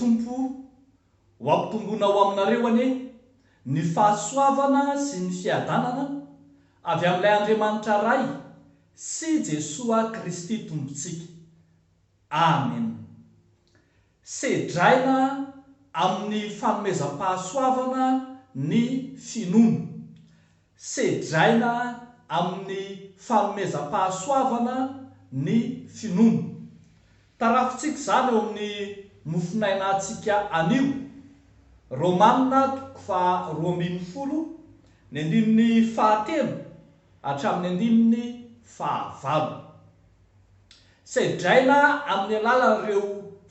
tompo ho ampitombona ho aminareo anie ny fahasoavana sy ny fiadanana avy amin'ilay Andriamanitra ray sy Jesoa Kristy tompontsika. Amen. Sedraina amin'ny fanomezam-pahasoavana ny finoana. Sedraina amin'ny fanomezam-pahasoavana ny finoana. Tarafintsika izany eo amin'ny mofinaina antsika anio. Romanina 12:10 ny andininy 9 hatramin'ny andininy 10. Sedraina amin'ny alalan'ireo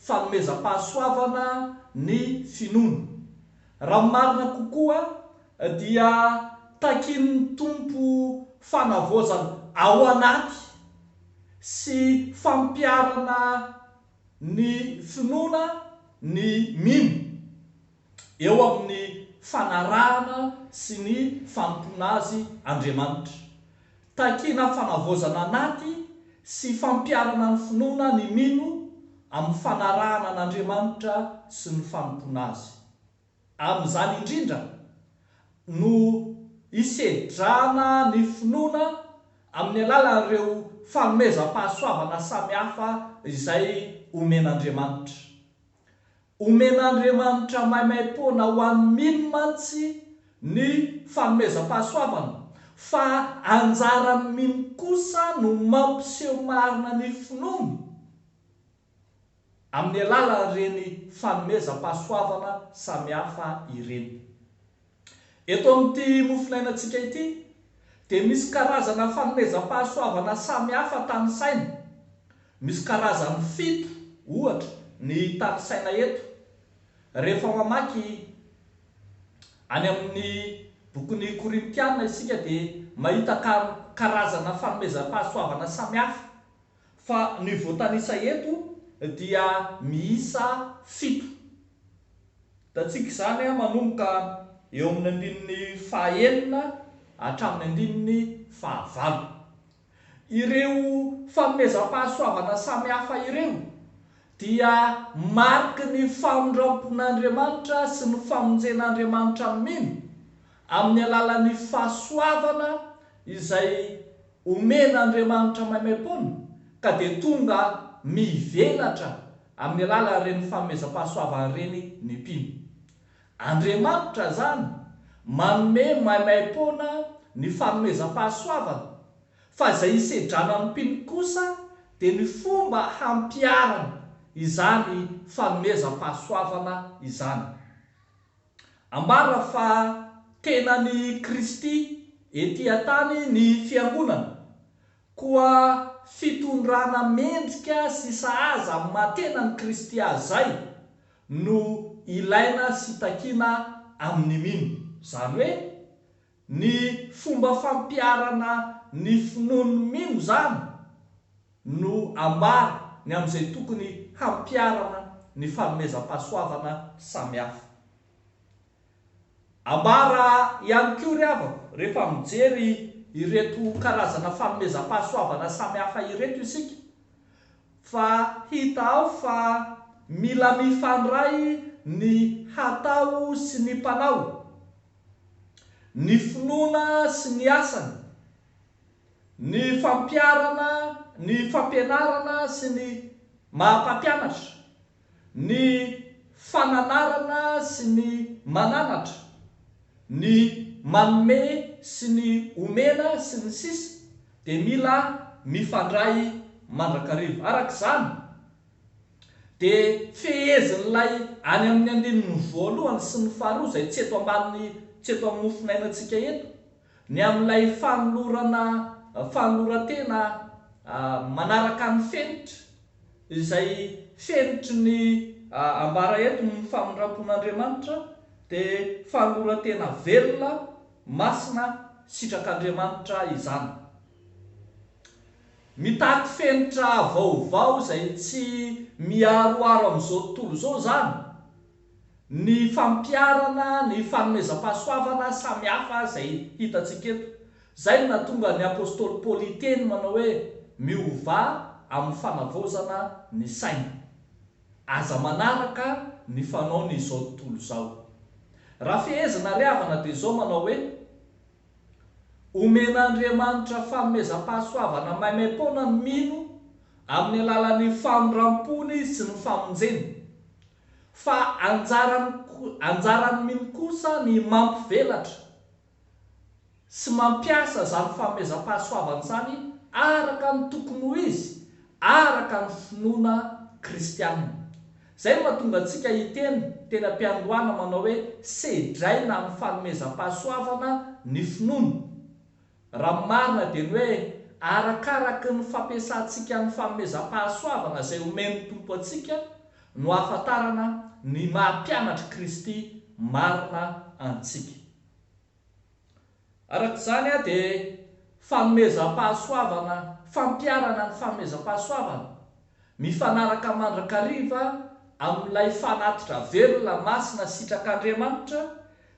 fanomezam-pahasoavana ny finoana. Raha marina kokoa dia takin'ny tompo fanavozana ao anaty sy fampiarana ny finoana ny mino eo amin'ny fanarahana sy ny fampona azy Andriamanitra. Takina fanavozana anaty sy fampiarana ny finoana ny mino amin'ny fanarahana an'Andriamanitra sy ny fampona azy. Amin'izany indrindra no hisedrana ny finoana amin'ny alalan'ireo fanomezam-pahasoavana samihafa izay omen'Andriamanitra. Omen'Andriamanitra maimaim-poana ho an'ny mino mantsy ny fanomezam-pahasoavana, fa anjaran'ny mino kosa no mampiseho marina ny finoana amin'ny alalan'ireny fanomezam-pahasoavana samihafa ireny. Eto amin'ity mofinainantsika ity dia misy karazana fanomezam-pahasoavana samihafa tany saina. Misy karazany 7 ohatra ny tany saina eto. Rehefa mamaky any amin'ny bokin'ny Korintiana isika dia mahita karazana fanomezam-pahasoavana samihafa, fa ny voatanisa eto dia miisa 7. Hitantsika izany manomboka eo amin'ny andininy 9 hatramin'ny andininy 10. Ireo fanomezam-pahasoavana samihafa ireo dia mariky ny famondrampon'Andriamanitra sy ny famonjen'Andriamanitra mino amin'ny alalan'ny fahasoavana izay omen'Andriamanitra maimaim-poana, ka dia tonga mivelatra amin'ny alalan'ireny fanomezam-pahasoavana ireny ny mpino. Andriamanitra zany manome maimaim-poana ny fanomezam-pahasoavana, fa izay hisedrana ny mpino kosa dia ny fomba hampiarana izany fanomezam-pahasoavana izany. Ambara fa tena ny Kristy ety an-tany ny fiangonana, koa fitondrana mendrika sy sahaza amin'ny mahatena ny Kristy azy zay no ilaina sy takiana amin'ny mino. Zany hoe ny fomba fampiarana ny finoan'ny mino zany no ambara ny amin'izay tokony hampiarana ny fanomezam-pahasoavana samihafa. Ambara ihany koa ry havako, rehefa mijery ireto karazana fanomezam-pahasoavana samihafa ireto isika, fa hita ao fa mila mifandray ny hatao sy ny mpanao, ny finoana sy ny asany, ny fampiarana, ny fampianarana sy ny maha-mpampianatra, ny fananarana sy ny mananatra, ny manome sy ny omena sy ny sisa, dia mila mifandray mandrakariva. Arak'izany dia fehezin'ilay any amin'ny andininy 1 sy ny 2 izay tsy eto amin'ny mofinainantsika eto, ny amin'ilay fanolorantena manaraka ny fenitra izay fenitry ny ambara eto ny famondram-pon'Andriamanitra, dia fanolorantena velona, masina, sitrak'Andriamanitra izany. Mitaky fenitra vaovao izay tsy miaroaro amin'izao tontolo izao zany ny fampiarana ny fanomezam-pahasoavana samihafa izay hitantsika eto. Zay no nahatonga ny apôstôly Paoly teny manao hoe miova amin'ny fanavozana ny saina. aza manaraka ny fanao ny izao tontolo izao. Raha fehezana riavana dia izao manao hoe omen'Andriamanitra fanomezam-pahasoavana maimaim-poana ny mino amin'ny alalan'ny famindram-pony sy ny famonjeny, fa anjarany mino kosa ny mampivelatra sy mampiasa zany fanomezam-pahasoavana zany araka ny tokony ho izy, araka ny finoana kristianina. Zay mahatonga antsika hiteny teny am-piandohana manao hoe sedraina amin'ny fanomezam-pahasoavana ny finoana. Raha marina dia ny hoe arakaraky ny fampiasantsika ny fanomezam-pahasoavana izay omeny tompo antsika no ahafantarana ny mahampianatra Kristy marina antsika. Arak'izany dia fanomezam-pahasoavana, fampiarana ny fanomezam-pahasoavana mifanaraka mandrakariva amin'ilay fanatitra velona masina sitrak'Andriamanitra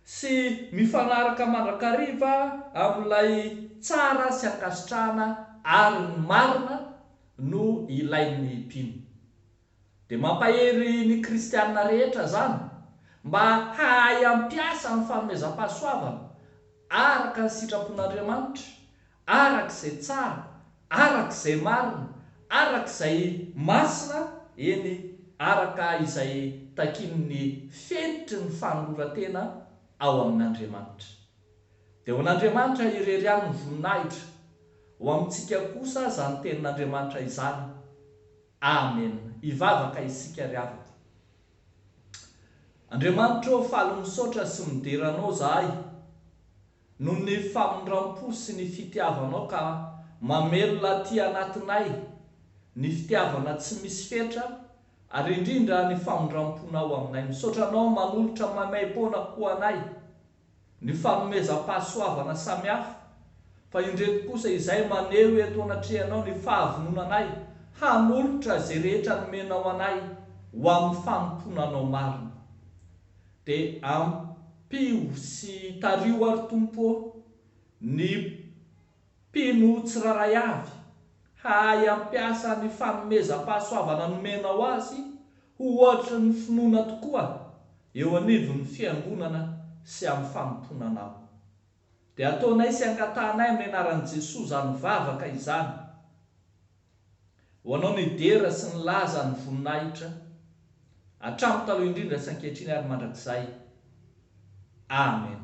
sy mifanaraka mandrakariva amin'ilay tsara sy ankasitrahana ary ny marina no ilain'ny mpino. Dia mampahery ny kristianina rehetra zany mba hahay ampiasa ny fanomezam-pahasoavana araka ny sitrapon'Andriamanitra, arak'izay tsara, arak'izay marina, arak'izay masina, eny araka izay takin'ny fetitry ny fanoloran-tena ao amin'Andriamanitra. Dia ho an'Andriamanitra ireriany ny voninahitra, ho amintsika kosa zany tenin'Andriamanitra izany. Amen. Ivavaka isika ry avana. Andriamanitra ô, faly misaotra sy mideranao zahay noho ny famindram-po sy ny fitiavanao ka mamelona aty anatinay ny fitiavana tsy misy fetra, ary indrindra ny famindram-ponao aminay. Misaotranao manolotra maimaim-poana ho anay ny fanomezam-pahasoavana samihafa, fa indreto kosa izay maneho eto anatrehanao ny fahavononanay hanolotra izay rehetra nomenao anay ho amin'ny fanomponanao marina. Dia ampio sy tario ary tompo ny mpino tsiraray avy hahay ampiasa ny fanomezam-pahasoavana nomenao azy ho ohatra ny finoana tokoa eo anivon'ny fiangonana sy amin'ny fanomponanao. Dia ataonay sy angatanay amin'ny anaran'i Jesosy zany vavaka izany, ho anao ny dera sy ny laza ny voninahitra hatramin'ny taloha indrindra sy ankehitriny ary mandrakizay. Amen.